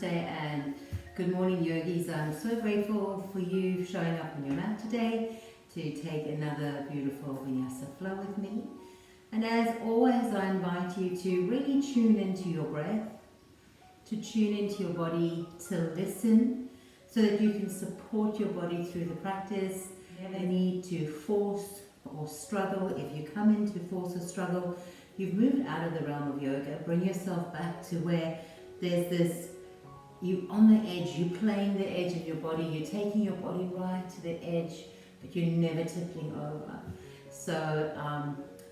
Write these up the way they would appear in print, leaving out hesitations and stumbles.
Namaste and good morning, yogis. I'm so grateful for you showing up on your mat today to take another beautiful vinyasa flow with me. And as always, I invite you to really tune into your breath, to tune into your body, to listen so that you can support your body through the practice. You never need to force or struggle. If you come into force or struggle, you've moved out of the realm of yoga. Bring yourself back to where there's this, you on the edge, you playing the edge of your body, you're taking your body right to the edge, but you're never tippling over. So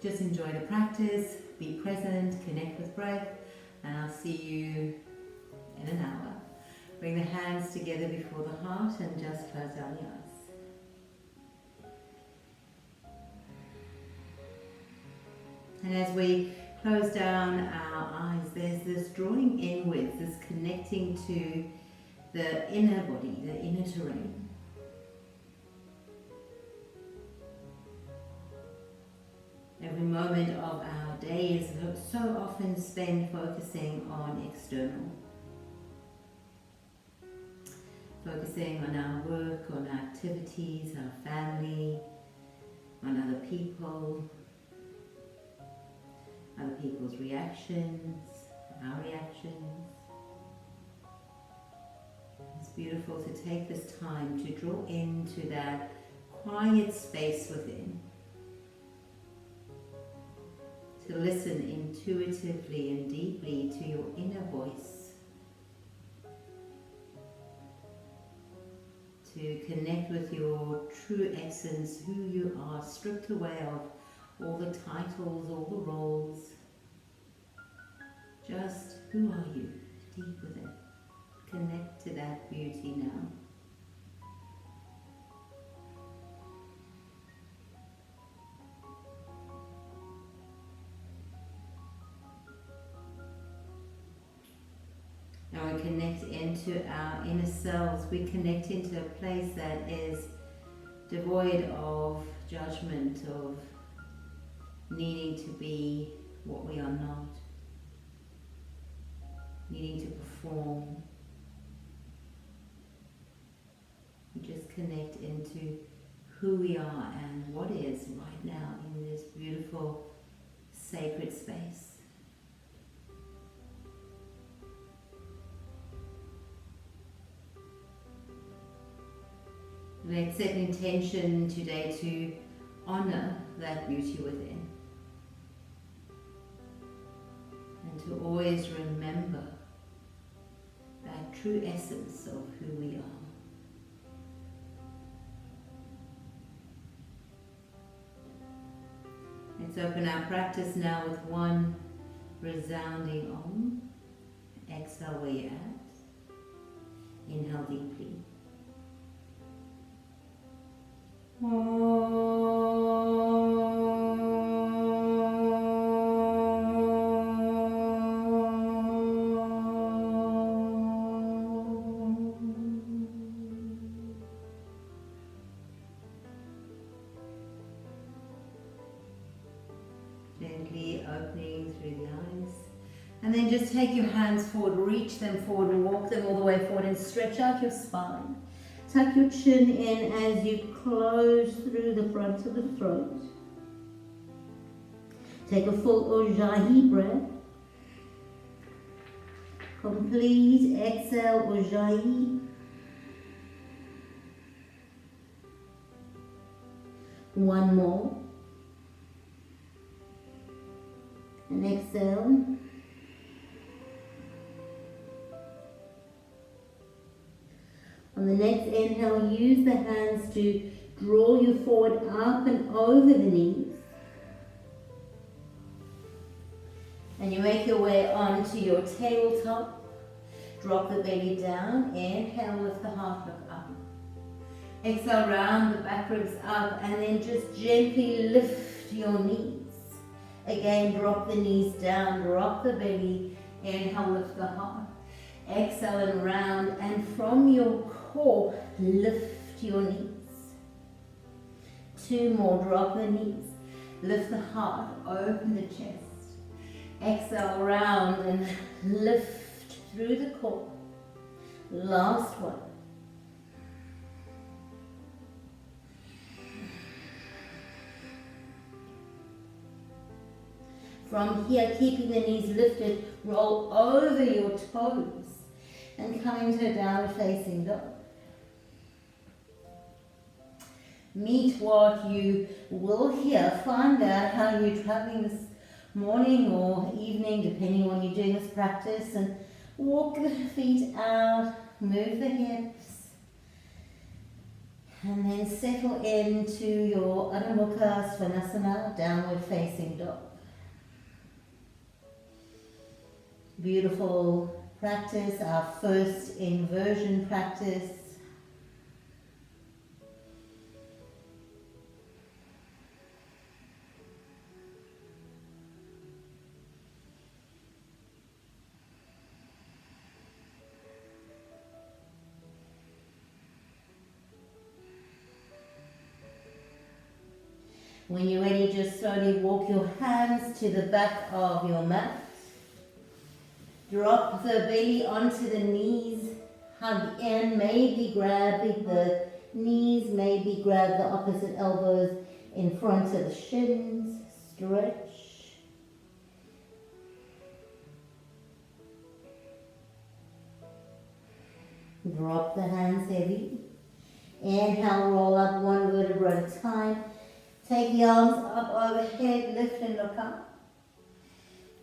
just enjoy the practice, be present, connect with breath, and I'll see you in an hour. Bring the hands together before the heart and just close down the eyes. And as we close down our eyes, there's this drawing inwards, this connecting to the inner body, the inner terrain. Every moment of our day is so often spent focusing on external. Focusing on our work, on our activities, our family, on other people's reactions, our reactions. It's beautiful to take this time to draw into that quiet space within. To listen intuitively and deeply to your inner voice. To connect with your true essence, who you are, stripped away of all the titles, all the roles. Just who are you, deep within. Connect to that beauty now. Now we connect into our inner selves. We connect into a place that is devoid of judgment, of needing to be what we are not, needing to perform. We just connect into who we are and what is right now in this beautiful sacred space. Let's set an intention today to honor that beauty within. And to always remember that true essence of who we are. Let's open our practice now with one resounding Om. Exhale where you're at. Inhale deeply. Gently opening through the eyes. And then just take your hands forward, reach them forward and walk them all the way forward and stretch out your spine. Tuck your chin in as you close through the front of the throat. Take a full Ujjayi breath. Complete exhale Ujjayi. One more. And exhale. On the next inhale, use the hands to draw you forward up and over the knees. And you make your way onto your tabletop. Drop the belly down. Inhale, lift the heart, look up. Exhale, round the back ribs up and then just gently lift your knees. Again, drop the knees down, drop the belly. Inhale, lift the heart. Exhale and round, and from your core, lift your knees. Two more, drop the knees. Lift the heart, open the chest. Exhale, round and lift through the core. Last one. From here, keeping the knees lifted, roll over your toes and come into a downward facing dog. Meet what you will here. Find out how you're traveling this morning or evening, depending on you doing this practice, and walk the feet out, move the hips, and then settle into your Adho Mukha Svanasana, downward facing dog. Beautiful practice, our first inversion practice. When you're ready, just slowly walk your hands to the back of your mat. Drop the belly onto the knees, hug in, maybe grab the knees, maybe grab the opposite elbows in front of the shins, stretch. Drop the hands heavy. Inhale, roll up one vertebra at a time. Take the arms up overhead, lift and look up.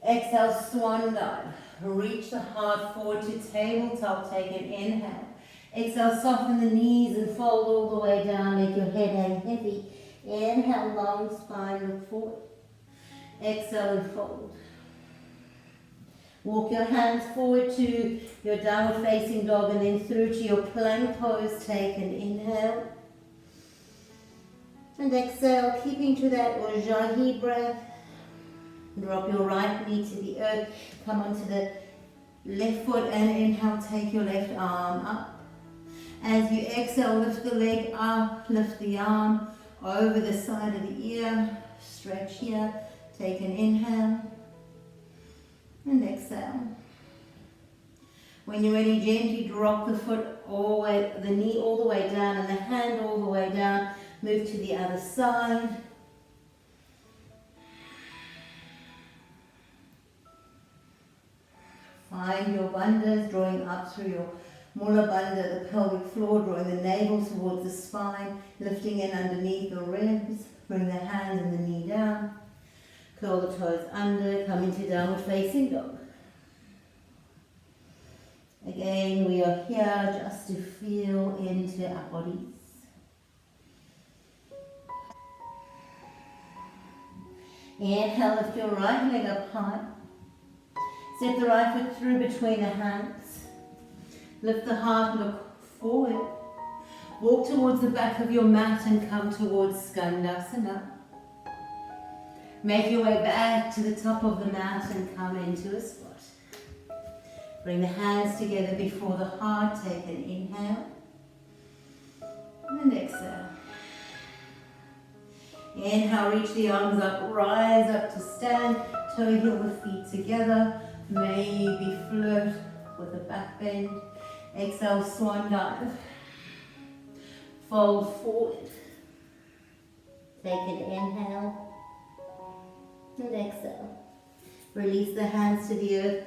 Exhale, swan dive. Reach the heart forward to tabletop, take an inhale. Exhale, soften the knees and fold all the way down, make your head hang heavy. Inhale, long spine, look forward. Exhale and fold. Walk your hands forward to your downward facing dog and then through to your plank pose, take an inhale. And exhale, keeping to that Ujjayi breath. Drop your right knee to the earth, come onto the left foot and inhale, take your left arm up. As you exhale, lift the leg up, lift the arm over the side of the ear, stretch here, take an inhale and exhale. When you're ready, gently drop the foot all the way, the knee all the way down and the hand all the way down, move to the other side. Find your bandhas, drawing up through your Mula Bandha, the pelvic floor, drawing the navel towards the spine, lifting in underneath the ribs. Bring the hands and the knee down. Curl the toes under, come into downward facing dog. Again, we are here just to feel into our bodies. Inhale, lift your right leg up high. Step the right foot through between the hands. Lift the heart, look forward. Walk towards the back of your mat and come towards Skandasana. Make your way back to the top of the mat and come into a squat. Bring the hands together before the heart. Take an inhale and exhale. Inhale, reach the arms up, rise up to stand, toe heel the feet together. Maybe float with a back bend. Exhale, swan dive. Fold forward. Take an inhale and exhale. Release the hands to the earth.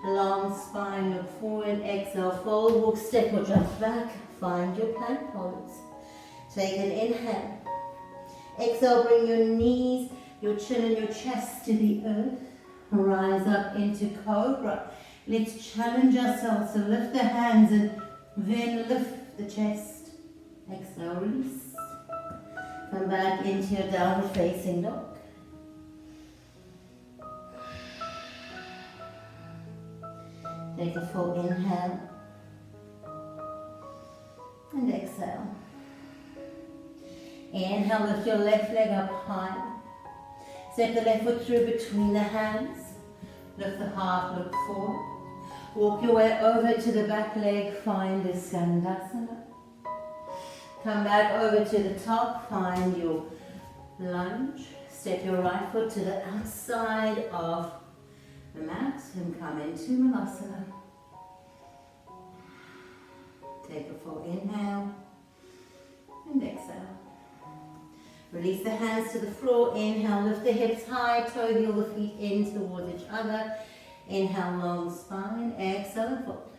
Long spine, look forward. Exhale, fold, walk, step or jump back. Find your plank pose. Take an inhale. Exhale, bring your knees, your chin and your chest to the earth. Rise up into Cobra. Let's challenge ourselves to lift the hands and then lift the chest. Exhale, release. Come back into your downward facing dog. Take a full inhale and exhale. Inhale, lift your left leg up high. Step the left foot through between the hands. Lift the heart, look forward. Walk your way over to the back leg, find the Skandasana. Come back over to the top, find your lunge. Step your right foot to the outside of the mat and come into Malasana. Take a full inhale and exhale. Release the hands to the floor. Inhale, lift the hips high, toe heel the feet in towards each other. Inhale, long spine. Exhale, fold.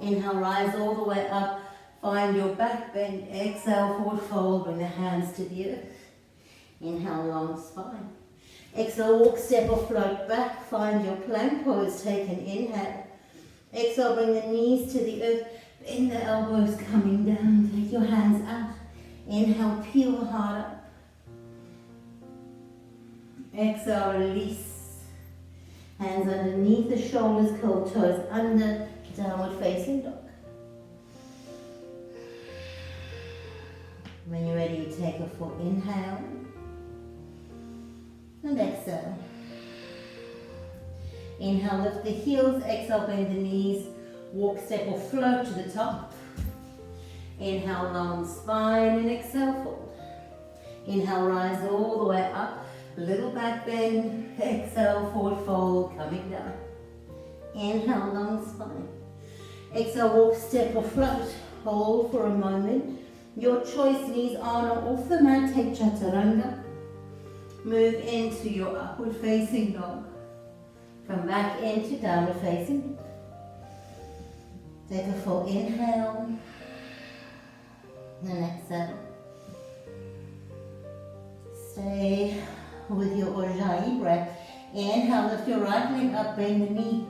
Inhale, rise all the way up. Find your back bend. Exhale, forward fold. Bring the hands to the earth. Inhale, long spine. Exhale, walk, step or float back. Find your plank pose. Take an inhale. Exhale, bring the knees to the earth. Bend the elbows coming down. Take your hands out. Inhale, peel the heart up. Exhale, release. Hands underneath the shoulders, curl toes under, downward facing dog. When you're ready, you take a full inhale and exhale. Inhale, lift the heels. Exhale, bend the knees. Walk, step or float to the top. Inhale, long spine and exhale, fold. Inhale, rise all the way up. Little back bend. Exhale, forward fold, coming down. Inhale, long spine. Exhale, walk, step or float. Hold for a moment. Your choice, knees on or off the mat. Take chaturanga. Move into your upward facing dog. Come back into downward facing dog. Take a full inhale and exhale. Stay with your Ujjayi breath. Inhale, lift your right leg up, bend the knee.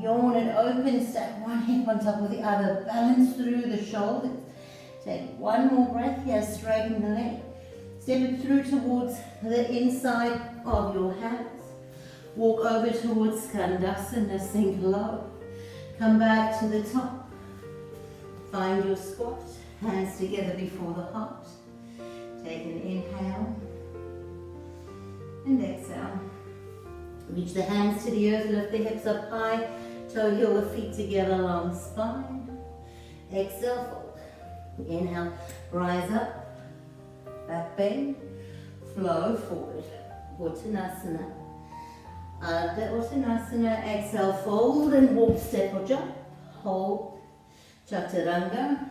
Yawn it open, stack one hip on top of the other. Balance through the shoulders. Take one more breath here, straighten the leg. Step it through towards the inside of your hands. Walk over towards Skandasana, sink low. Come back to the top. Find your squat, hands together before the heart. Take an inhale and exhale. Reach the hands to the earth, lift the hips up high, toe heel the feet together, long spine. Exhale, fold. Inhale, rise up, back bend, flow forward. Uttanasana. Ardha Uttanasana. Exhale, fold and walk, step or jump. Hold. Chaturanga.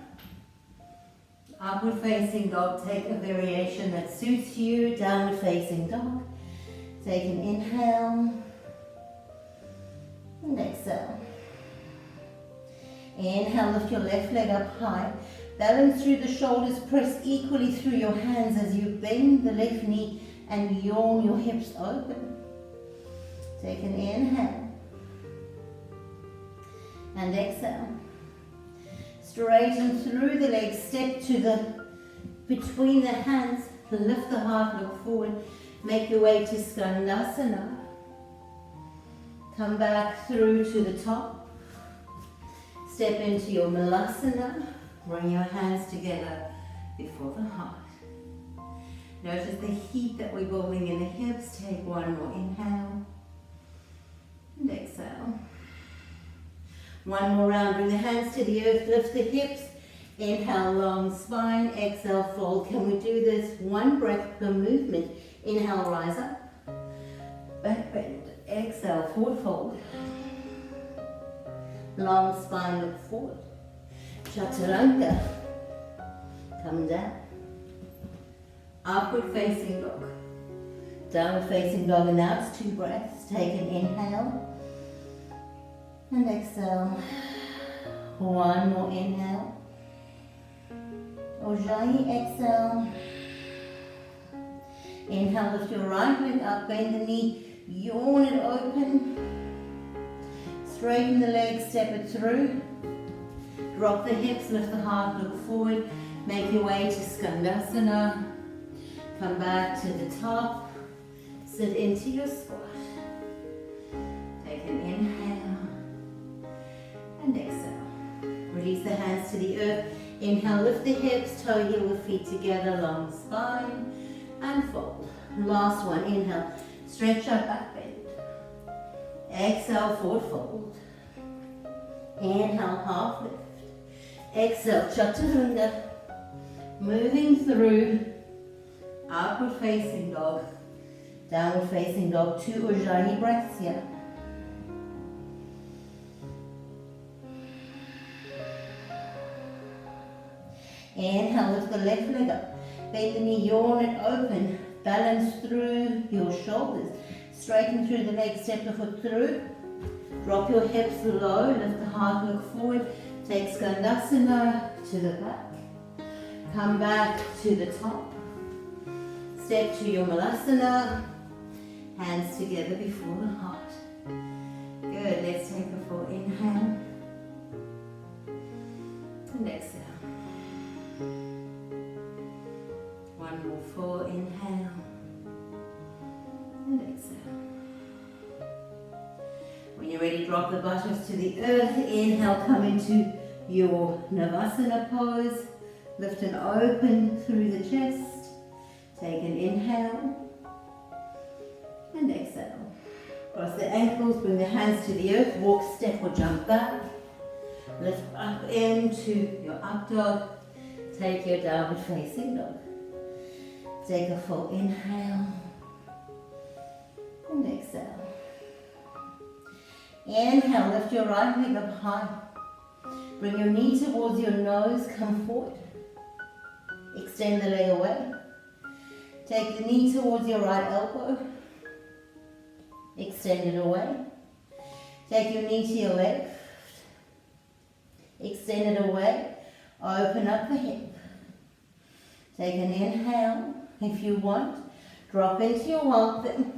Upward facing dog. Take a variation that suits you. Downward facing dog. Take an inhale and exhale. Inhale, lift your left leg up high. Balance through the shoulders, press equally through your hands as you bend the left knee and yawn your hips open. Take an inhale and exhale. Straighten through the legs, step to between the hands, lift the heart, look forward. Make your way to Skandasana. Come back through to the top. Step into your Malasana. Bring your hands together before the heart. Notice the heat that we're building in the hips. Take one more inhale and exhale. One more round. Bring the hands to the earth. Lift the hips. Inhale, long spine. Exhale, fold. Can we do this one breath per movement? Inhale, rise up. Back bend. Exhale, forward fold. Long spine, look forward. Chaturanga. Come down. Upward facing dog. Downward facing dog, and now it's 2 breaths. Take an inhale and exhale. One more inhale. Ujjayi, exhale. Inhale, lift your right leg up, bend the knee, yawn it open. Straighten the legs, step it through. Drop the hips, lift the heart, look forward. Make your way to Skandasana. Come back to the top. Sit into your squat. Take an inhale and exhale. Release the hands to the earth. Inhale, lift the hips, toe heel the feet together, long spine, and fold. Last one, inhale, stretch out, back bend. Exhale, forward fold. Inhale, half lift. Exhale, Chaturanga. Moving through upward facing dog, downward facing dog, 2 Ujjayi breaths here. Inhale, lift the left leg up. Bend the knee, yawn it open. Balance through your shoulders. Straighten through the legs, step the foot through. Drop your hips low, lift the heart, look forward. Take Skandasana to the back. Come back to the top. Step to your Malasana. Hands together before the heart. Good, let's take a full inhale. And exhale. One more full inhale. And exhale. When you're ready, drop the buttocks to the earth. Inhale, come into your Navasana pose. Lift and open through the chest. Take an inhale. And exhale. Cross the ankles, bring the hands to the earth. Walk, step or jump back. Lift up into your up dog. Take your downward facing dog. Take a full inhale. And exhale. Inhale, lift your right leg up high. Bring your knee towards your nose, come forward. Extend the leg away. Take the knee towards your right elbow. Extend it away. Take your knee to your left. Extend it away. Open up the hip. Take an inhale. If you want, drop into your wild thing.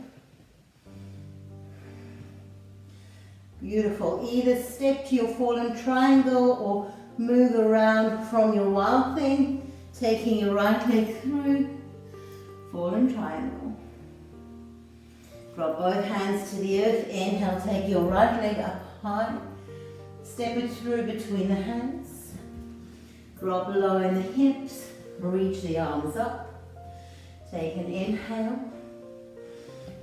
Beautiful. Either step to your fallen triangle or move around from your wild thing, taking your right leg through, fallen triangle. Drop both hands to the earth. Inhale, take your right leg up high. Step it through between the hands. Drop low in the hips. Reach the arms up. Take an inhale.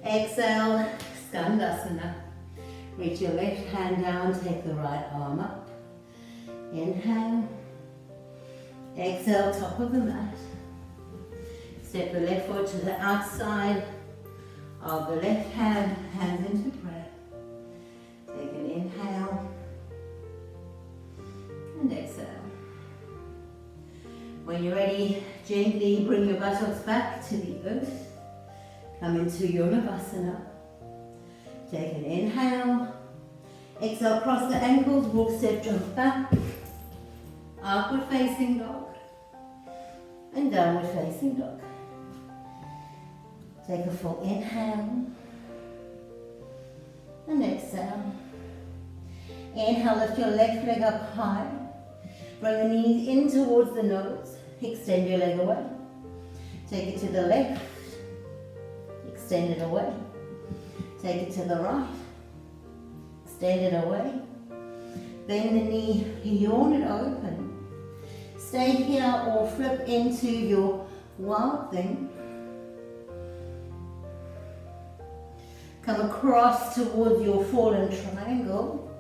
Exhale, Skandasana. Reach your left hand down, take the right arm up. Inhale. Exhale, top of the mat. Step the left foot to the outside of the left hand, hands into prayer. Take an inhale. And exhale. When you're ready, gently bring your buttocks back to the earth. Come into your Navasana. Take an inhale. Exhale, cross the ankles, walk, step, jump back. Upward facing dog. And downward facing dog. Take a full inhale. And exhale. Inhale, lift your left leg up high. Bring the knees in towards the nose. Extend your leg away. Take it to the left. Extend it away. Take it to the right. Extend it away. Bend the knee, yawn it open. Stay here or flip into your wild thing. Come across towards your fallen triangle.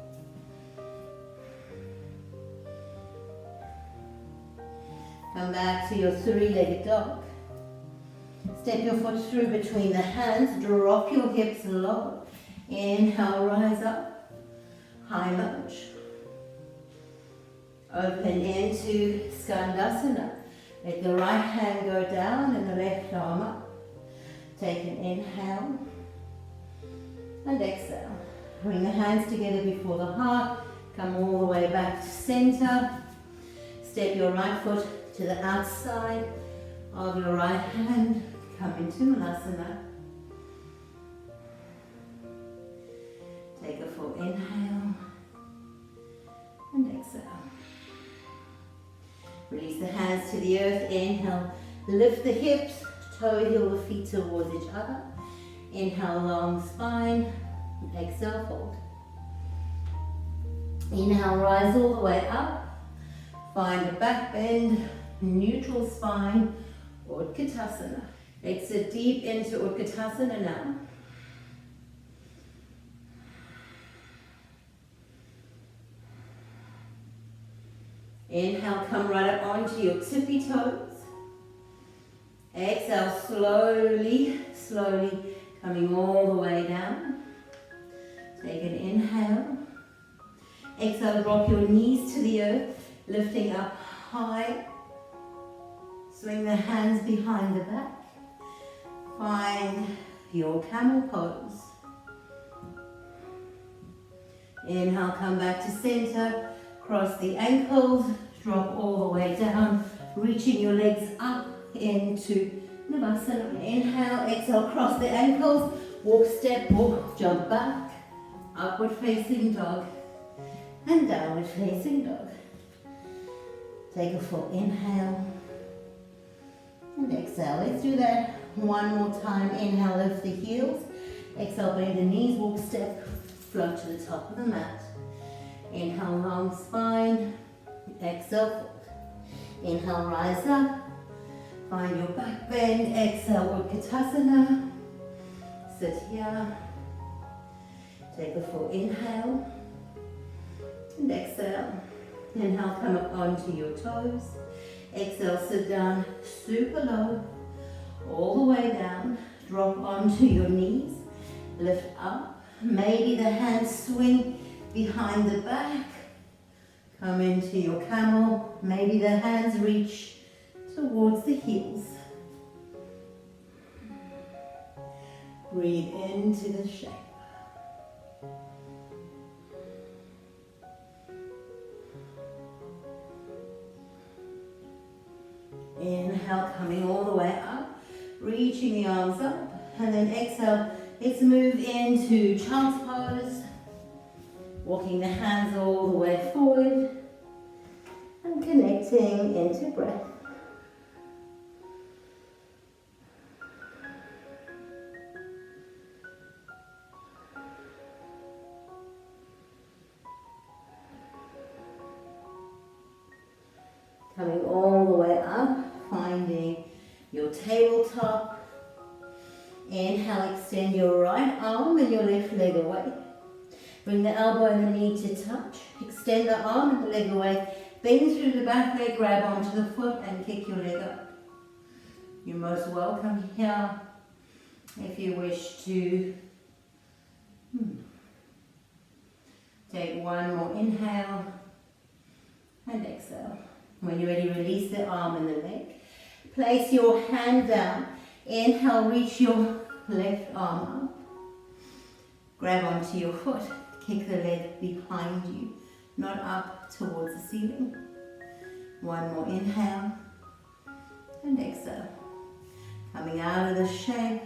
Come back to your three-legged dog. Step your foot through between the hands. Drop your hips low. Inhale, rise up. High lunge. Open into Skandasana. Let the right hand go down and the left arm up. Take an inhale. And exhale. Bring the hands together before the heart. Come all the way back to center. Step your right foot to the outside of your right hand. Come into Malasana. Take a full inhale. And exhale. Release the hands to the earth. Inhale. Lift the hips. Toe heel the feet towards each other. Inhale, long spine. Exhale, fold. Inhale, rise all the way up. Find a back bend, neutral spine, Utkatasana. Exit deep into Utkatasana now. Inhale, come right up onto your tippy toes. Exhale, slowly, slowly coming all the way down. Take an inhale. Exhale, drop your knees to the earth, lifting up high. Swing the hands behind the back. Find your camel pose. Inhale, come back to center. Cross the ankles. Drop all the way down. Reaching your legs up into Navasana. Inhale, exhale, cross the ankles. Walk, step, walk, jump back. Upward facing dog. And downward facing dog. Take a full inhale. And exhale. Let's do that one more time. Inhale, lift the heels. Exhale, bend the knees, walk, step, float to the top of the mat. Inhale, long spine. Exhale, fold. Inhale, rise up. Find your back bend. Exhale, Utkatasana. Sit here. Take a full inhale. And exhale. Inhale, come up onto your toes. Exhale, sit down super low, all the way down. Drop onto your knees, lift up. Maybe the hands swing behind the back. Come into your camel. Maybe the hands reach towards the heels. Breathe into the shape. Inhale, coming all the way up, reaching the arms up, and then exhale, let's move into child's pose, walking the hands all the way forward, and connecting into breath. Coming all the way up, finding your tabletop. Inhale, extend your right arm and your left leg away. Bring the elbow and the knee to touch. Extend the arm and the leg away. Bend through the back leg, grab onto the foot and kick your leg up. You're most welcome here if you wish to take one more inhale and exhale. When you're ready, release the arm and the leg. Place your hand down. Inhale, reach your left arm up. Grab onto your foot. Kick the leg behind you, not up towards the ceiling. One more inhale and exhale. Coming out of the shape,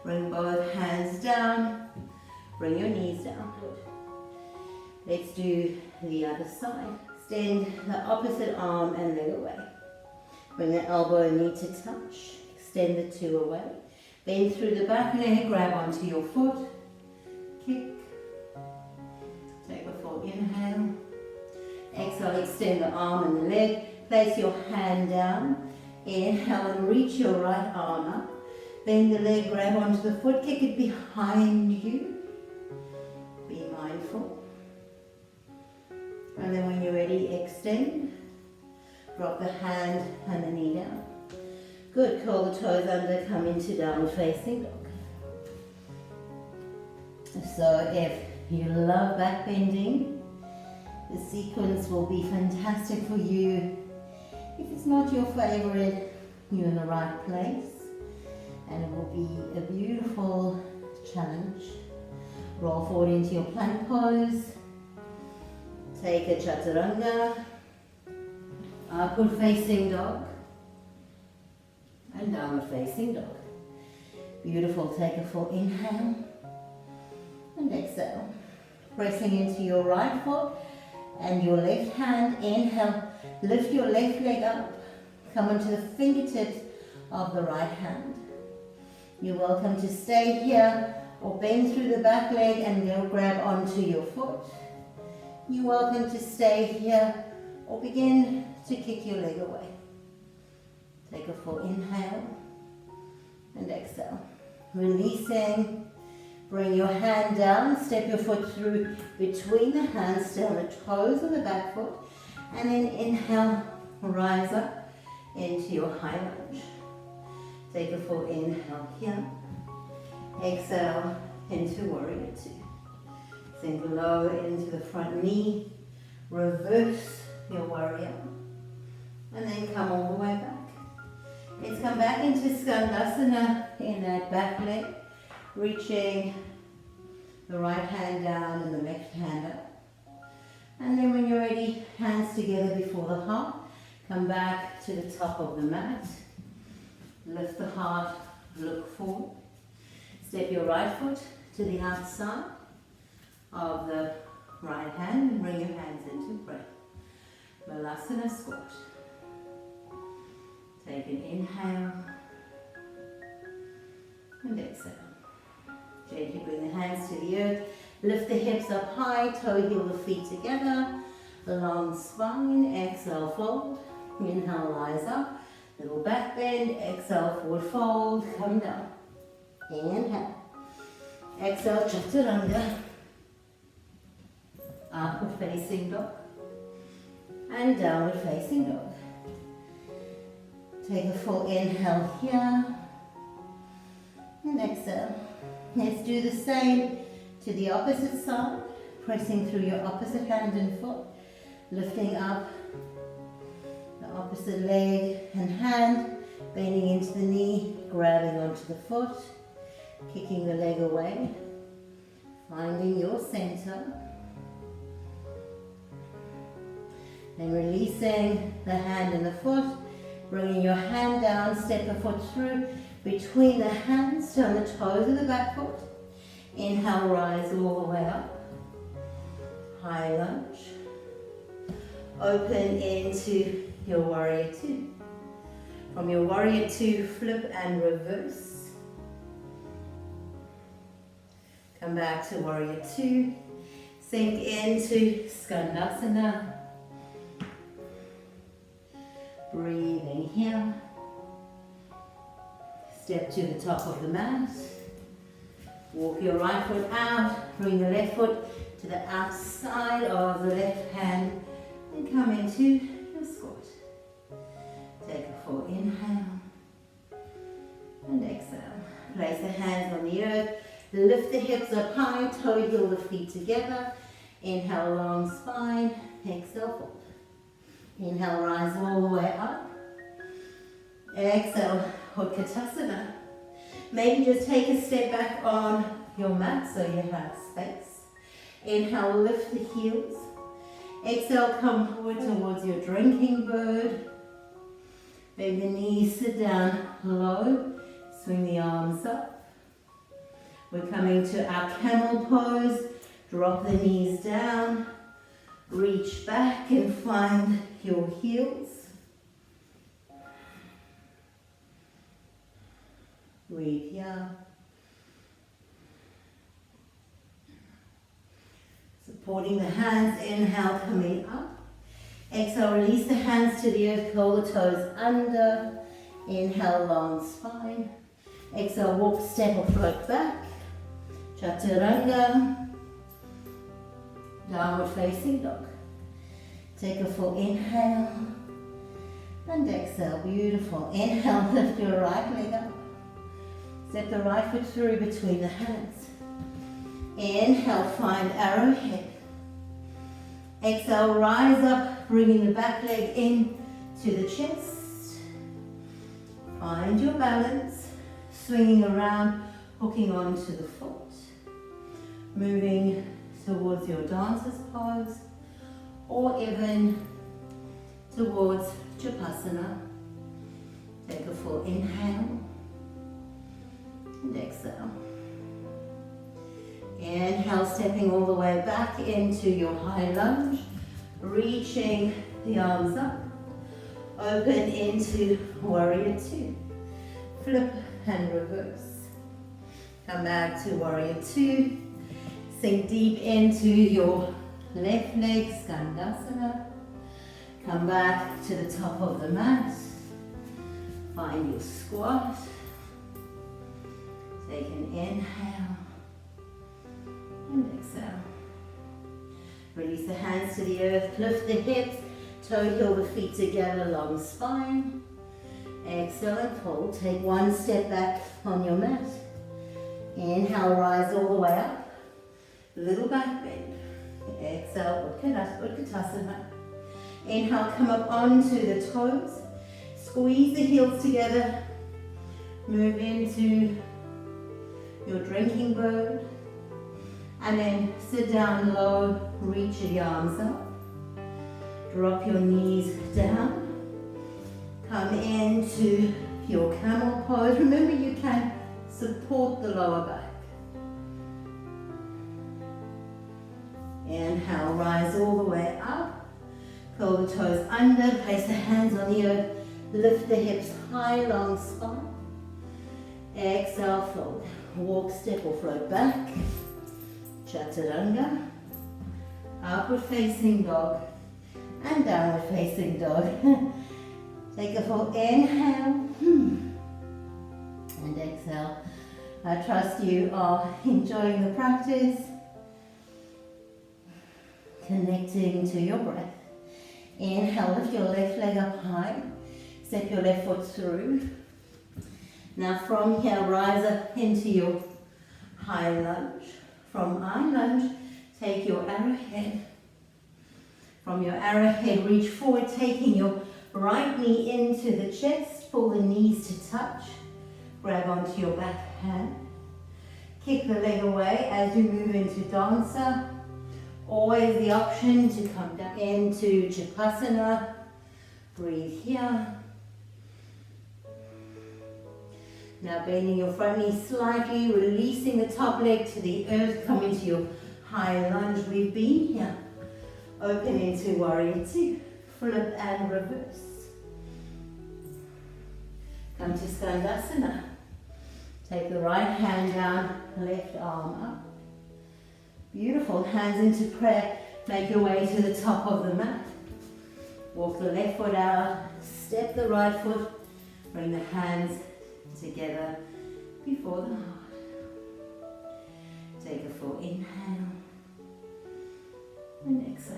bring both hands down. Bring your knees down. Good. Let's do the other side. Extend the opposite arm and leg away. Bring the elbow and knee to touch. Extend the two away. Bend through the back leg, grab onto your foot. Kick. Take a full inhale. Exhale, extend the arm and the leg. Place your hand down. Inhale and reach your right arm up. Bend the leg, grab onto the foot, kick it behind you. Be mindful. And then when you're ready, extend. Drop the hand and the knee down. Good, curl the toes under, come into downward facing dog. So if you love back bending, the sequence will be fantastic for you. If it's not your favorite, you're in the right place. And it will be a beautiful challenge. Roll forward into your plank pose. Take a chaturanga, upward facing dog, and downward facing dog. Beautiful, take a full inhale and exhale. Pressing into your right foot and your left hand. Inhale, lift your left leg up, come onto the fingertips of the right hand. You're welcome to stay here or bend through the back leg and go grab onto your foot. You're welcome to stay here or begin to kick your leg away. Take a full inhale and exhale. Releasing, bring your hand down, step your foot through between the hands, stay on the toes of the back foot, and then inhale, rise up into your high lunge. Take a full inhale here. Exhale into warrior two. Sink low into the front knee. Reverse your warrior. And then come all the way back. Let's come back into Skandasana in that back leg, reaching the right hand down and the left hand up. And then when you're ready, hands together before the heart. Come back to the top of the mat. Lift the heart, look forward. Step your right foot to the outside of the right hand and bring your hands into breath. Malasana squat. Take an inhale and exhale. Gently bring the hands to the earth. Lift the hips up high, toe heel the feet together. Long spine, exhale, fold. Inhale, rise up. Little back bend, exhale, forward fold, come down. Inhale. Exhale, chaturanga. Upward facing dog. And downward facing dog. Take a full inhale here. And exhale. Let's do the same to the opposite side. Pressing through your opposite hand and foot. Lifting up the opposite leg and hand. Bending into the knee. Grabbing onto the foot. Kicking the leg away. Finding your center. And releasing the hand and the foot. Bringing your hand down, step a foot through between the hands, turn the toes of the back foot. Inhale, rise all the way up. High lunge. Open into your warrior two. From your warrior two, flip and reverse. Come back to warrior two. Sink into Skandasana. Breathing here. Step to the top of the mat. Walk your right foot out. Bring the left foot to the outside of the left hand and come into your squat. Take a full inhale and exhale. Place the hands on the earth. Lift the hips up high. Toe heel the feet together. Inhale, long spine. Exhale, fold. Inhale, rise all the way up. Exhale, Utkatasana. Maybe just take a step back on your mat so you have space. Inhale, lift the heels. Exhale, come forward towards your drinking bird. Bend the knees, sit down low. Swing the arms up. We're coming to our camel pose. Drop the knees down. Reach back and find your heels. Breathe here. Supporting the hands, inhale, coming up. Exhale, release the hands to the earth, curl the toes under. Inhale, long spine. Exhale, walk, step or float back. Chaturanga. Downward facing dog. Take a full inhale and exhale. Beautiful. Inhale, lift your right leg up. Step the right foot through between the hands. Inhale, find arrowhead. Exhale, rise up, bringing the back leg in to the chest. Find your balance. Swinging around, hooking onto the foot. Moving towards your dancer's pose, or even towards Japasana. Take a full inhale and exhale. Inhale, stepping all the way back into your high lunge, reaching the arms up, open into warrior two. Flip and reverse. Come back to warrior two. Sink deep into your left leg, Skandasana. Come back to the top of the mat. Find your squat. Take an inhale and exhale. Release the hands to the earth. Lift the hips. Toe heel the feet together, long spine. Exhale and fold. Take one step back on your mat. Inhale, rise all the way up. Little back bend. Exhale, Utkatasana. Inhale, come up onto the toes. squeeze the heels together. Move into your drinking bird. And then sit down low, reach the arms up. Drop your knees down. Come into your camel pose. Remember, you can support the lower back. Inhale, rise all the way up. Curl the toes under, place the hands on the earth. Lift the hips high, long spine. Exhale, fold. Walk, step or float back. Chaturanga. Upward facing dog. And downward facing dog. Take a full inhale. And exhale. I trust you are enjoying the practice. Connecting to your breath. Inhale, lift your left leg up high. Step your left foot through. Now from here, rise up into your high lunge. From high lunge, take your arrowhead. From your arrowhead, reach forward, taking your right knee into the chest. Pull the knees to touch. Grab onto your back hand. Kick the leg away as you move into dancer. Always the option to come down into Chakasana. Breathe here. Now bending your front knee slightly, releasing the top leg to the earth. Come into your high lunge. We've been here. Open into Warrior Two. Flip and reverse. Come to Skandasana. Take the right hand down, left arm up. Beautiful. Hands into prayer. Make your way to the top of the mat. Walk the left foot out. Step the right foot. Bring the hands together before the heart. Take a full inhale. And exhale.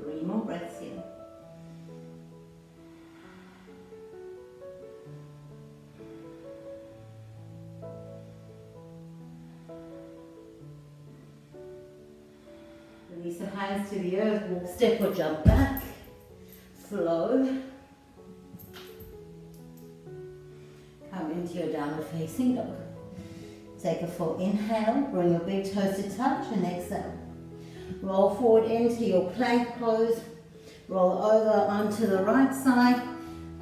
3 more breaths here. Release the hands to the earth, walk, step or jump back, flow. Come into your downward facing dog. Take a full inhale, bring your big toes to touch and exhale. Roll forward into your plank pose, roll over onto the right side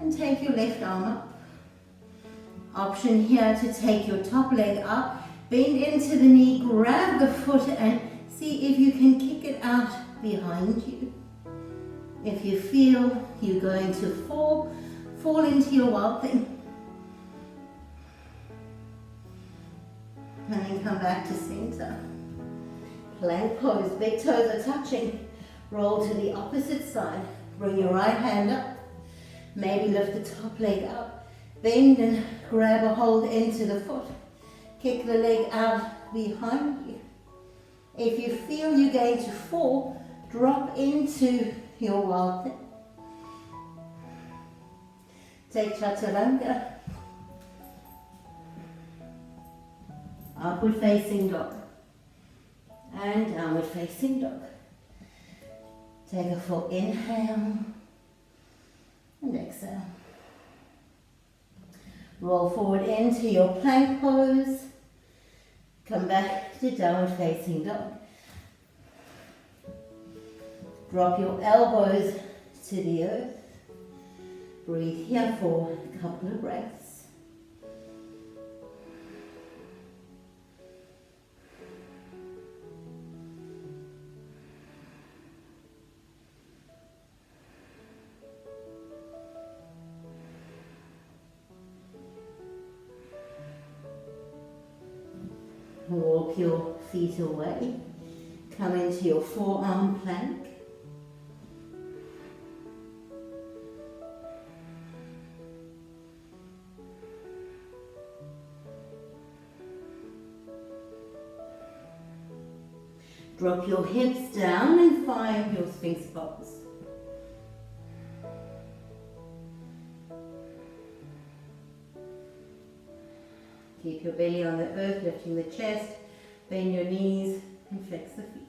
and take your left arm up. Option here to take your top leg up, bend into the knee, grab the foot and see if you can kick it out behind you. If you feel you're going to fall into your wild thing. And then come back to center. Plank pose, big toes are touching. Roll to the opposite side. Bring your right hand up. Maybe lift the top leg up. Bend and grab a hold into the foot. Kick the leg out behind you. If you feel you're going to fall, drop into your wild thing. Take Chaturanga. Upward facing dog. And downward facing dog. Take a full inhale. And exhale. Roll forward into your plank pose. Come back to downward facing dog. Drop your elbows to the earth. Breathe here for a couple of breaths. Walk your feet away. Come into your forearm plank. Drop your hips down and find your Sphinx pose. Keep your belly on the earth, lifting the chest, bend your knees and flex the feet.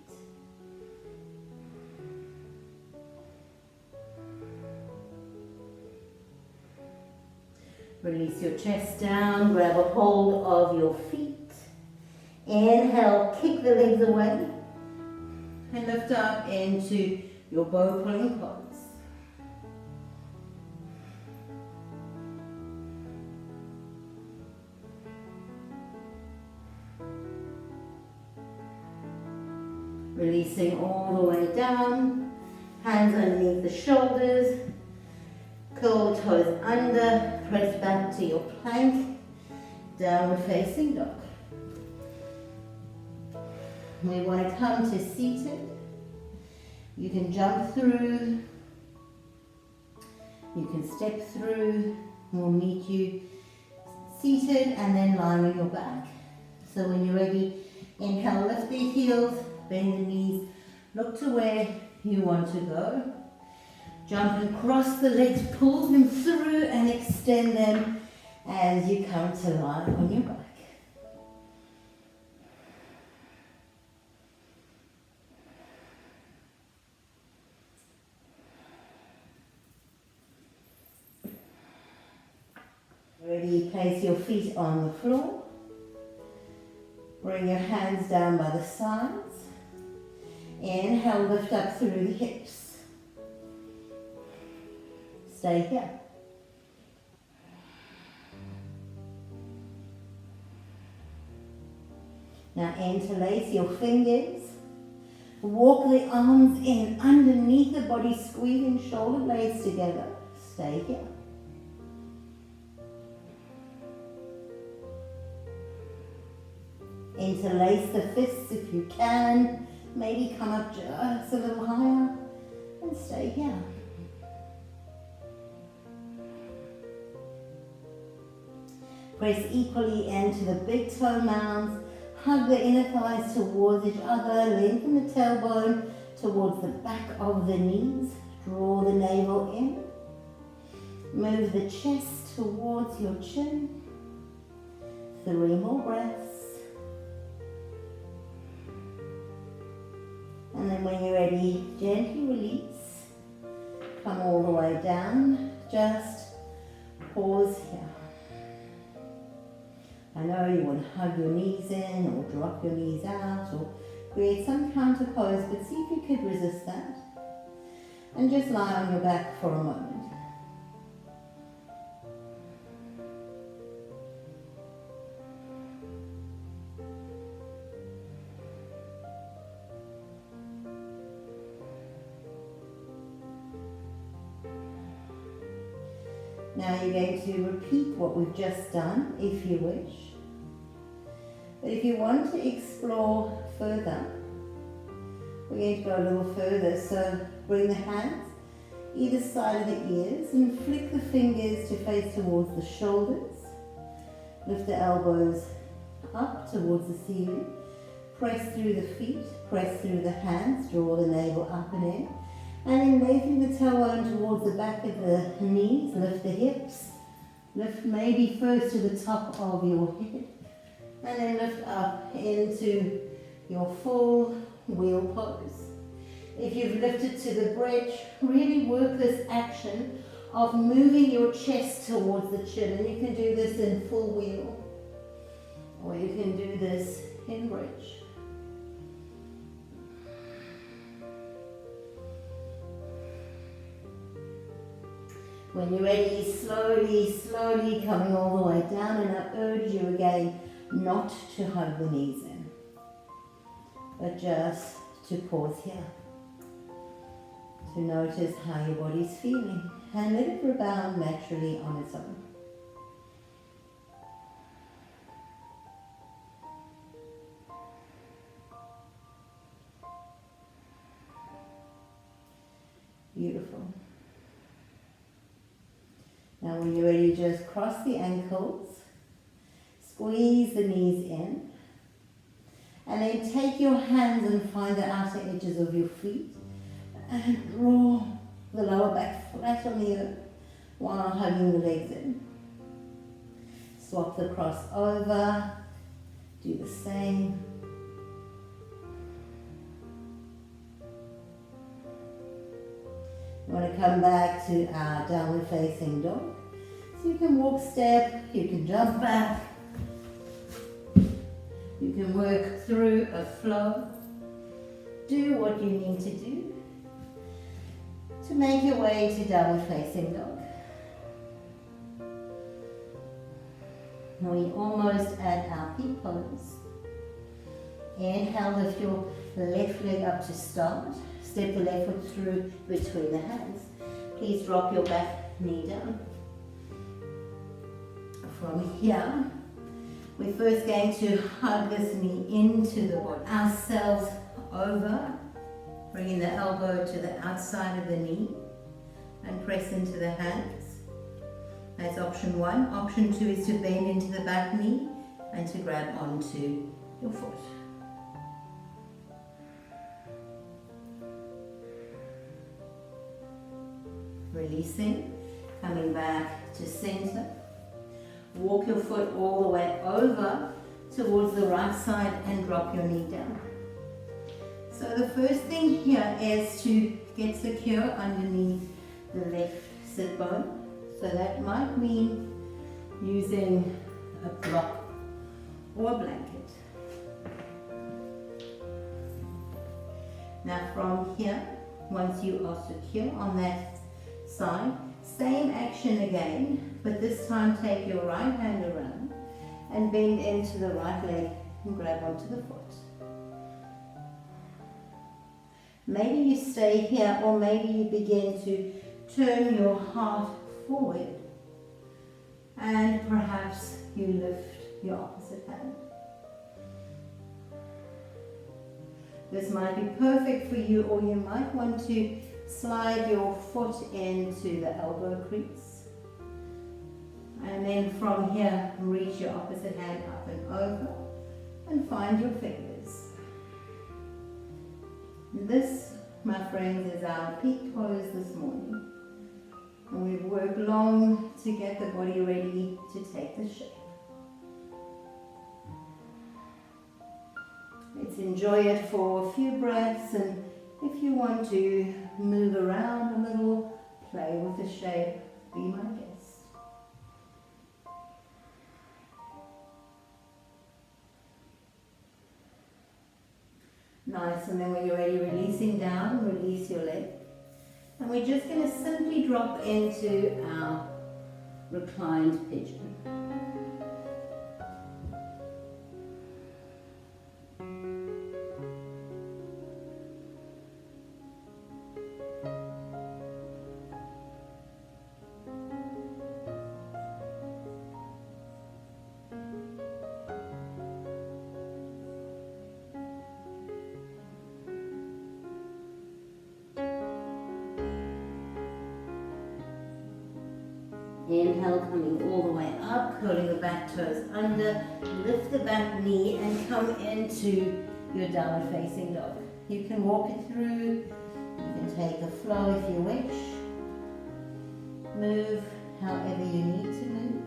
Release your chest down, grab a hold of your feet. Inhale, kick the legs away. And lift up into your bow pulling pose. Releasing all the way down, hands underneath the shoulders, curl toes under, press back to your plank, downward facing dog. We want to come to seated. You can jump through, you can step through. We'll meet you seated and then lying on your back. So when you're ready, inhale, lift the heels, bend the knees, look to where you want to go. Jump and cross the legs, pull them through and extend them as you come to lie on your back. Ready, place your feet on the floor. Bring your hands down by the sides. Inhale, lift up through the hips. Stay here. Now interlace your fingers. Walk the arms in underneath the body, squeezing shoulder blades together. Stay here. Interlace the fists if you can. Maybe come up just a little higher and stay here. Press equally into the big toe mounds. Hug the inner thighs towards each other. Lengthen the tailbone towards the back of the knees. Draw the navel in. Move the chest towards your chin. 3 more breaths. And then when you're ready, gently release. Come all the way down. Just pause here. I know you want to hug your knees in or drop your knees out or create some counter pose, but see if you could resist that. And just lie on your back for a moment. Now you're going to repeat what we've just done, if you wish. But if you want to explore further, we're going to go a little further. So bring the hands either side of the ears and flick the fingers to face towards the shoulders. Lift the elbows up towards the ceiling. Press through the feet, press through the hands, draw the navel up and in. And then lengthen the tailbone towards the back of the knees, lift the hips. Lift maybe first to the top of your head. And then lift up into your full wheel pose. If you've lifted to the bridge, really work this action of moving your chest towards the chin. And you can do this in full wheel. Or you can do this in bridge. When you're ready, slowly coming all the way down, and I urge you again not to hug the knees in, but just to pause here, to notice how your body's feeling, and let it rebound naturally on its own. Beautiful. Now when you're ready, just cross the ankles, squeeze the knees in, and then take your hands and find the outer edges of your feet and draw the lower back flat on the earth while hugging the legs in. Swap the cross over, do the same. We want to come back to our downward facing dog. You can walk step, you can jump back, you can work through a flow. Do what you need to do to make your way to downward facing dog. We almost at our peak pose. Inhale, lift your left leg up to start. Step the left foot through between the hands. Please drop your back knee down. From here, we're first going to hug this knee into the body. Ourselves over, bringing the elbow to the outside of the knee and press into the hands. That's option one. Option two is to bend into the back knee and to grab onto your foot. Releasing, coming back to center. Walk your foot all the way over towards the right side and drop your knee down. So the first thing here is to get secure underneath the left sit bone. So that might mean using a block or a blanket. Now from here, once you are secure on that side, same action again, but this time take your right hand around and bend into the right leg and grab onto the foot. Maybe you stay here, or maybe you begin to turn your heart forward and perhaps you lift your opposite hand. This might be perfect for you, or you might want to slide your foot into the elbow crease. And then from here, reach your opposite hand up and over and find your fingers. This, my friends, is our peak pose this morning. And we've worked long to get the body ready to take the shape. Let's enjoy it for a few breaths, and if you want to move around a little, play with the shape, be my guest. Nice, and then when you're ready, releasing down, release your leg. And we're just going to simply drop into our reclined pigeon. Inhale, coming all the way up, curling the back toes under, lift the back knee and come into your downward facing dog. You can walk it through, you can take a flow if you wish. Move however you need to move.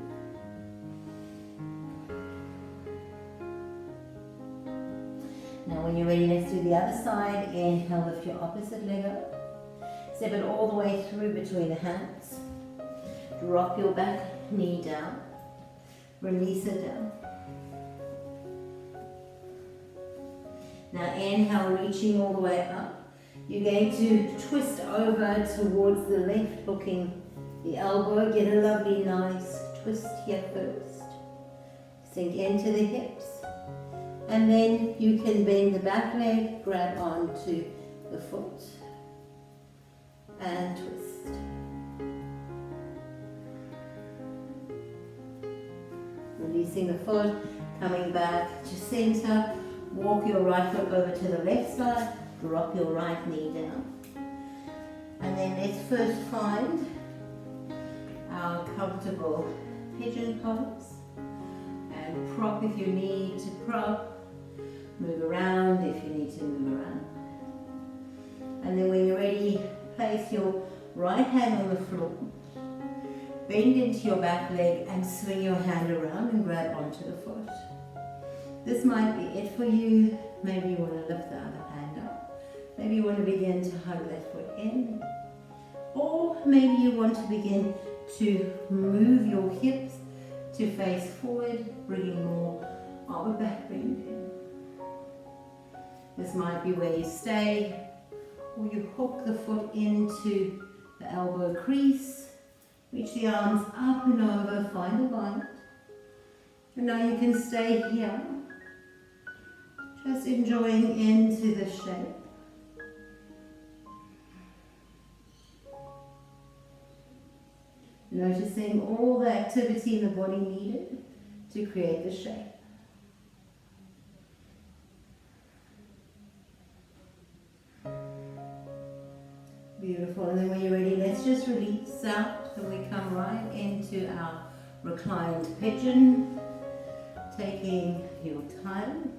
Now when you're ready, let's do the other side. Inhale, lift your opposite leg up. Step it all the way through between the hands. Drop your back knee down, release it down. Now inhale, reaching all the way up. You're going to twist over towards the left, hooking the elbow. Get a lovely nice twist here first. Sink into the hips. And then you can bend the back leg, grab onto the foot, and twist. Releasing the foot, coming back to center, walk your right foot over to the left side, drop your right knee down. And then let's first find our comfortable pigeon pose. And prop if you need to prop, move around if you need to move around. And then when you're ready, place your right hand on the floor. Bend into your back leg and swing your hand around and grab onto the foot. This might be it for you. Maybe you want to lift the other hand up. Maybe you want to begin to hug that foot in. Or maybe you want to begin to move your hips to face forward, bringing more of a back bend in. This might be where you stay, or you hook the foot into the elbow crease, reach the arms up and over, find a light. And now you can stay here, just enjoying into the shape. Noticing all the activity in the body needed to create the shape. Beautiful, and then when you're ready, let's just release out and we come right into our reclined pigeon, taking your time.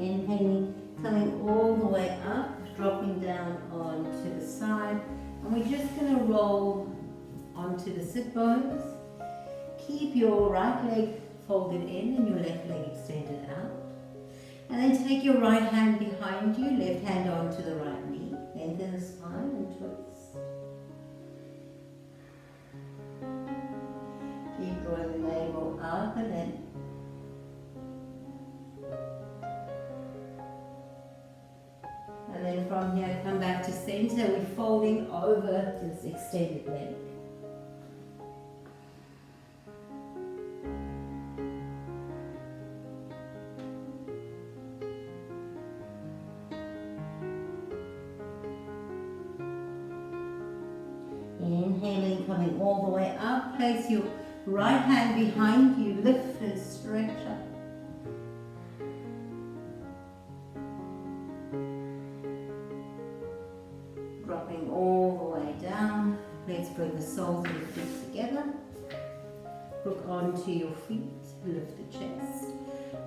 Inhaling, coming all the way up, dropping down onto the side, and we're just going to roll onto the sit bones. Keep your right leg folded in and your left leg extended out, and then take your right hand behind you, left hand onto the right knee, lengthen the spine and twist. Keep drawing the navel up and in. And then from here, come back to center. We're folding over this extended leg. Inhaling, coming all the way up. Place your right hand behind you. Lift and stretch up. Dropping all the way down. Let's bring the soles of the feet together. Hook onto your feet, lift the chest,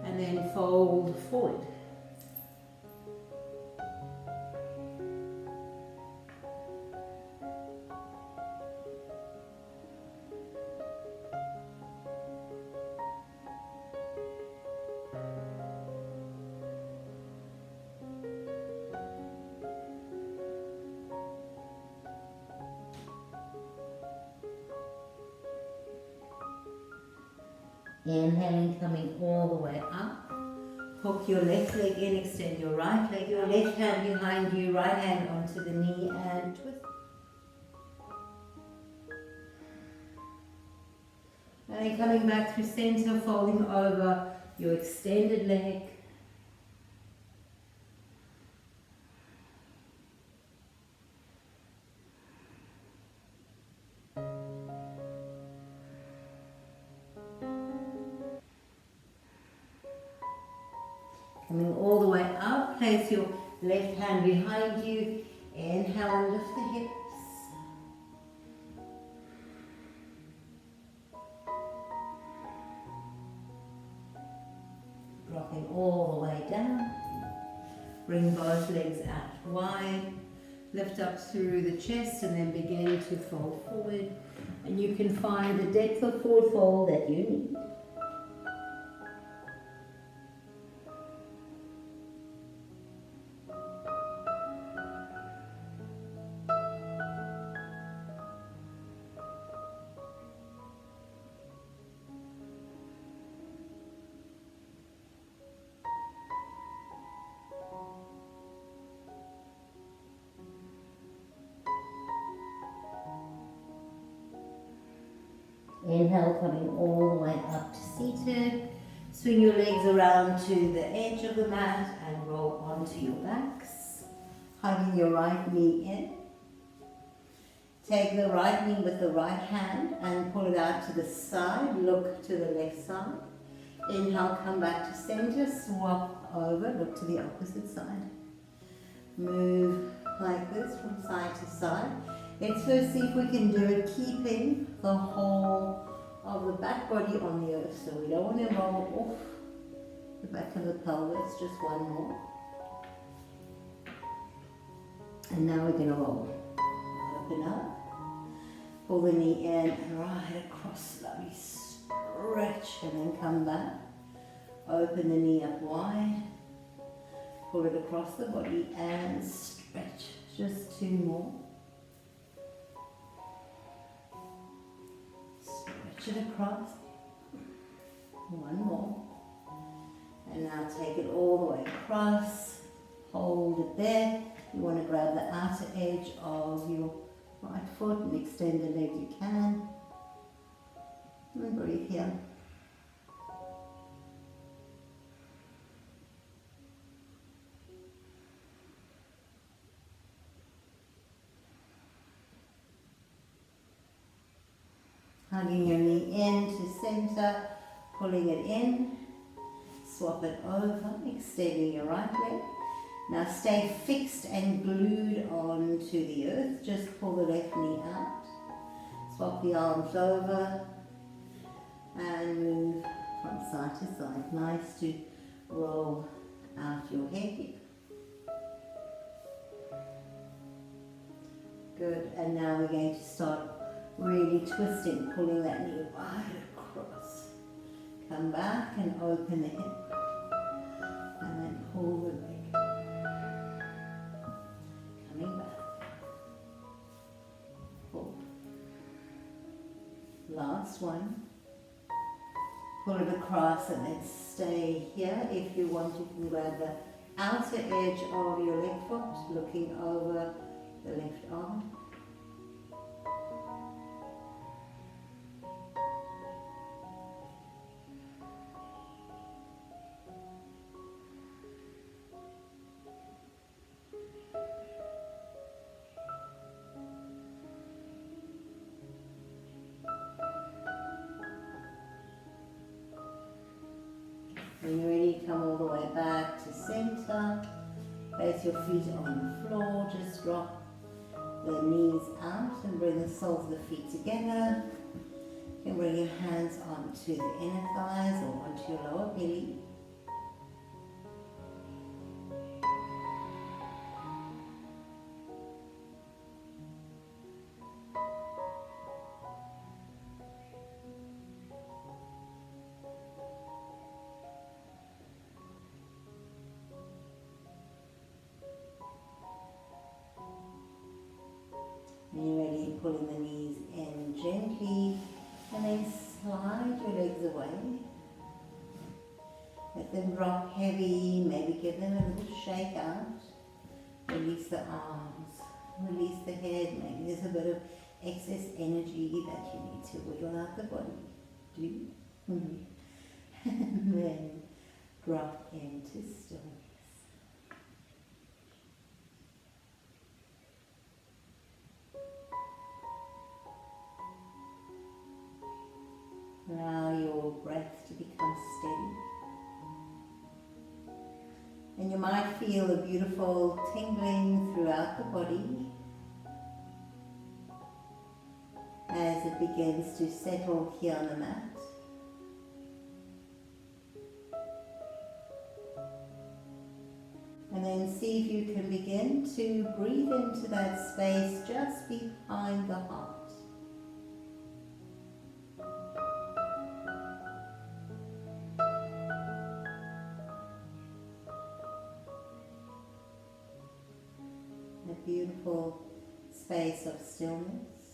and then fold forward. Inhaling, coming all the way up. Hook your left leg in, extend your right leg, your left hand behind you, right hand onto the knee and twist. And then coming back through center, folding over your extended leg. Coming all the way up, place your left hand behind you. Inhale and lift the hips. Dropping all the way down. Bring both legs out wide. Lift up through the chest and then begin to fold forward. And you can find the depth of forward fold that you need. Inhale, coming all the way up to seated. Swing your legs around to the edge of the mat and roll onto your backs. Hugging your right knee in. Take the right knee with the right hand and pull it out to the side. Look to the left side. Inhale, come back to center, swap over, look to the opposite side. Move like this from side to side. Let's first see if we can do it keeping the whole of the back body on the earth. So we don't want to roll off the back of the pelvis, just one more. And now we're going to roll. Open up, pull the knee in and right across, slowly stretch and then come back. Open the knee up wide, pull it across the body and stretch. Just two more. Stretch it across. One more. And now take it all the way across. Hold it there. You want to grab the outer edge of your right foot and extend the leg you can. And breathe here. Hugging your knee in to center, pulling it in, swap it over, extending your right leg. Now stay fixed and glued onto the earth. Just pull the left knee out, swap the arms over and move from side to side. Nice to roll out your head here. Good, and now we're going to start really twisting, pulling that knee right across. Come back and open the hip. And then pull the leg. Coming back. Pull. Last one. Pull it across and then stay here. If you want, you can grab the outer edge of your left foot, looking over the left arm. When you're ready, come all the way back to center. Place your feet on the floor. Just drop the knees out and bring the soles of the feet together. You can bring your hands onto the inner thighs or onto your lower belly. When you're ready, pulling the knees in gently and then slide your legs away. Let them drop heavy, maybe give them a little shake out. Release the arms, release the head. Maybe there's a bit of excess energy that you need to wiggle out the body. Do. And then drop into stillness. Allow your breath to become steady. And you might feel a beautiful tingling throughout the body as it begins to settle here on the mat. And then see if you can begin to breathe into that space just behind the heart. A beautiful space of stillness.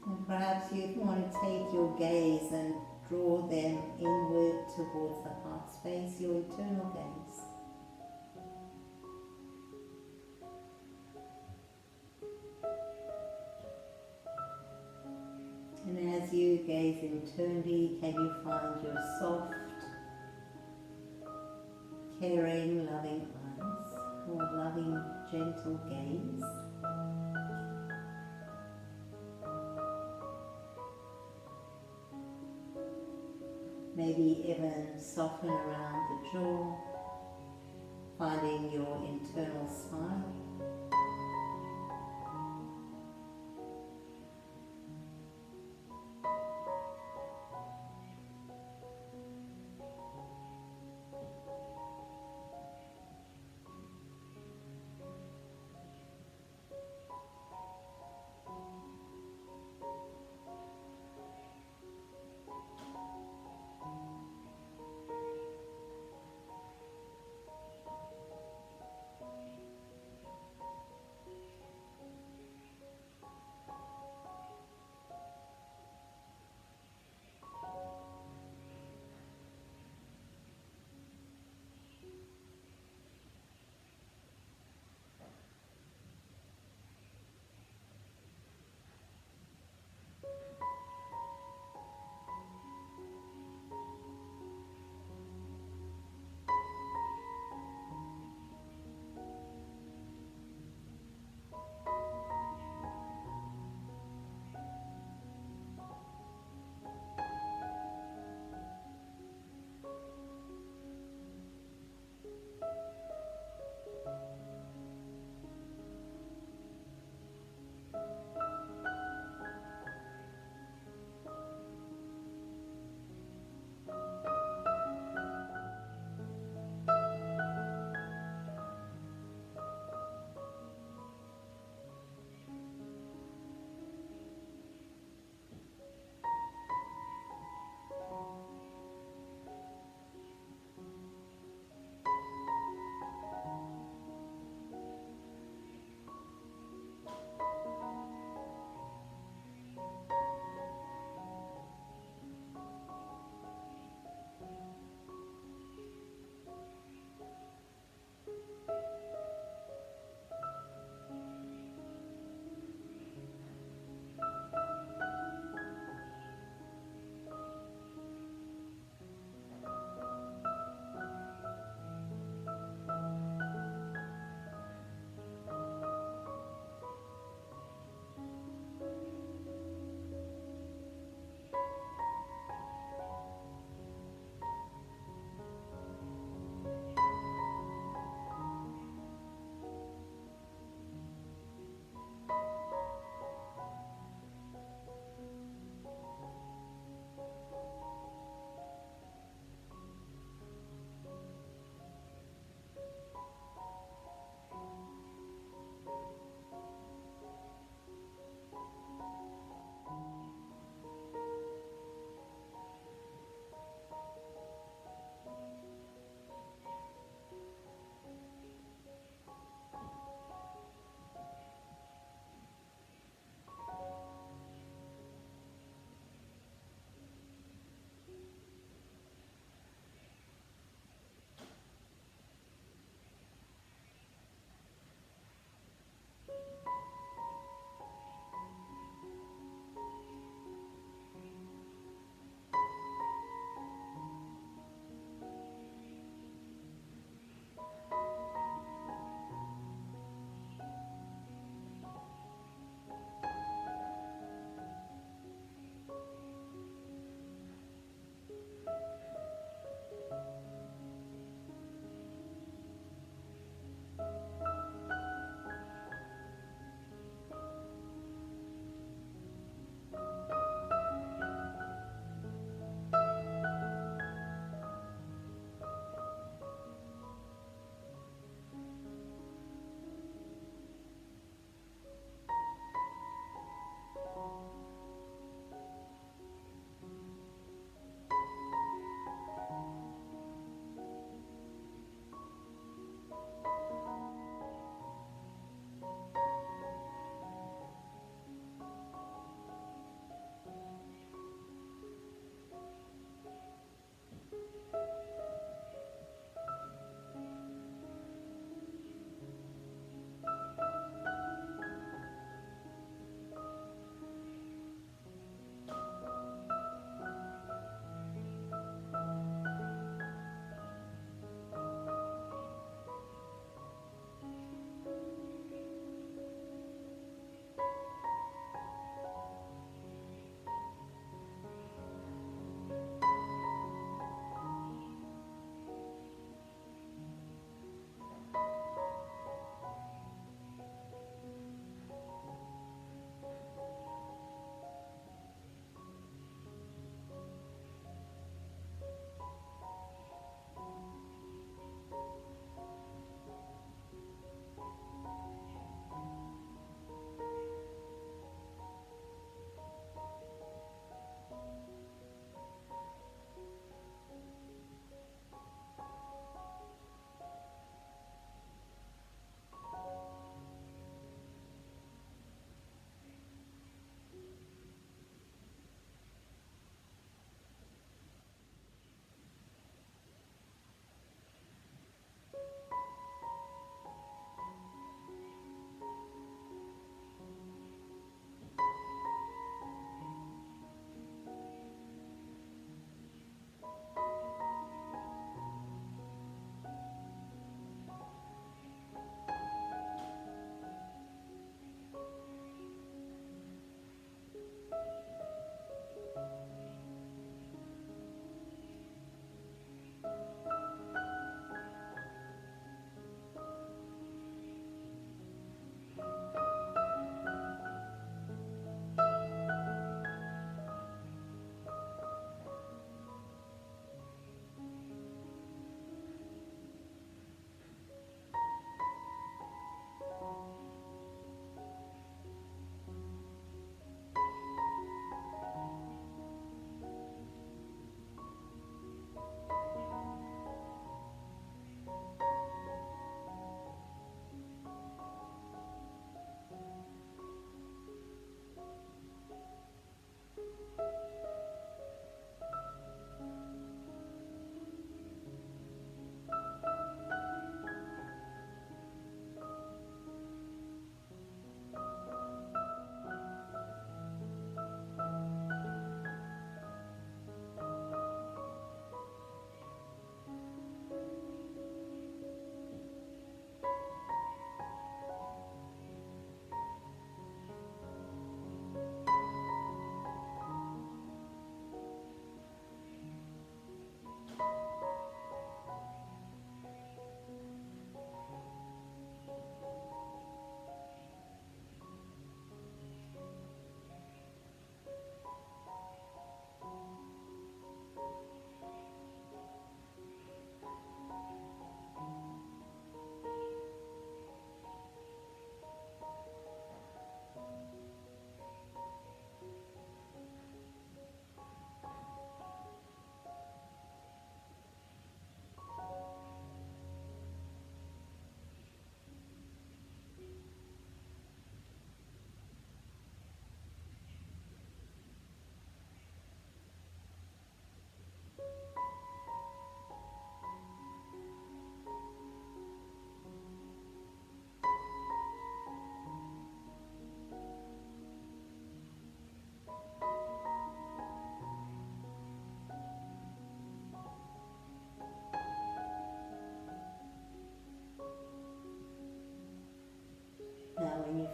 And perhaps you want to take your gaze and draw them inward towards the heart space, your internal gaze. And as you gaze internally, can you find your soft, caring, loving eyes mindful, loving, gentle gaze. Maybe even soften around the jaw, finding your internal smile.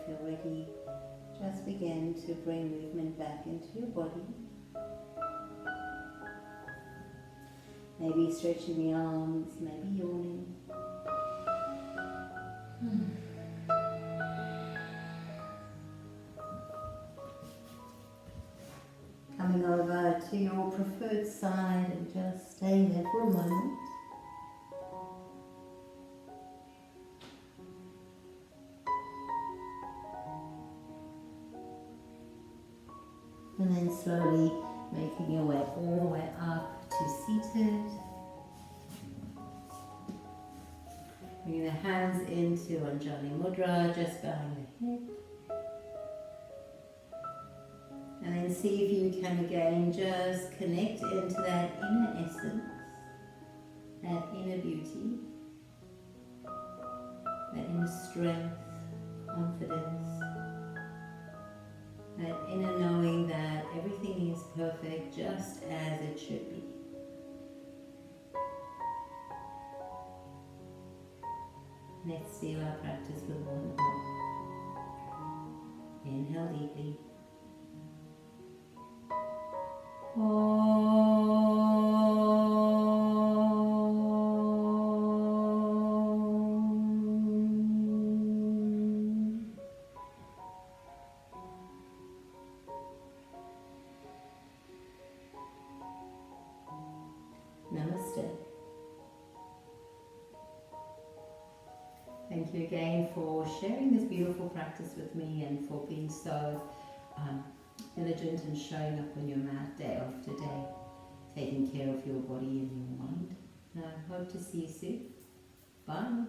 feel ready, just begin to bring movement back into your body. Maybe stretching the arms, maybe yawning. Coming over to your preferred side and just staying there for a moment. And then slowly making your way all the way up to seated. Bringing the hands into Anjali Mudra, just bowing the head. And then see if you can again just connect into that inner essence, that inner beauty, that inner strength, confidence, that inner knowing that everything is perfect just as it should be. Let's seal our practice with one more. Inhale deeply. Namaste. Thank you again for sharing this beautiful practice with me and for being so diligent and showing up on your mat day after day, taking care of your body and your mind. And I hope to see you soon. Bye.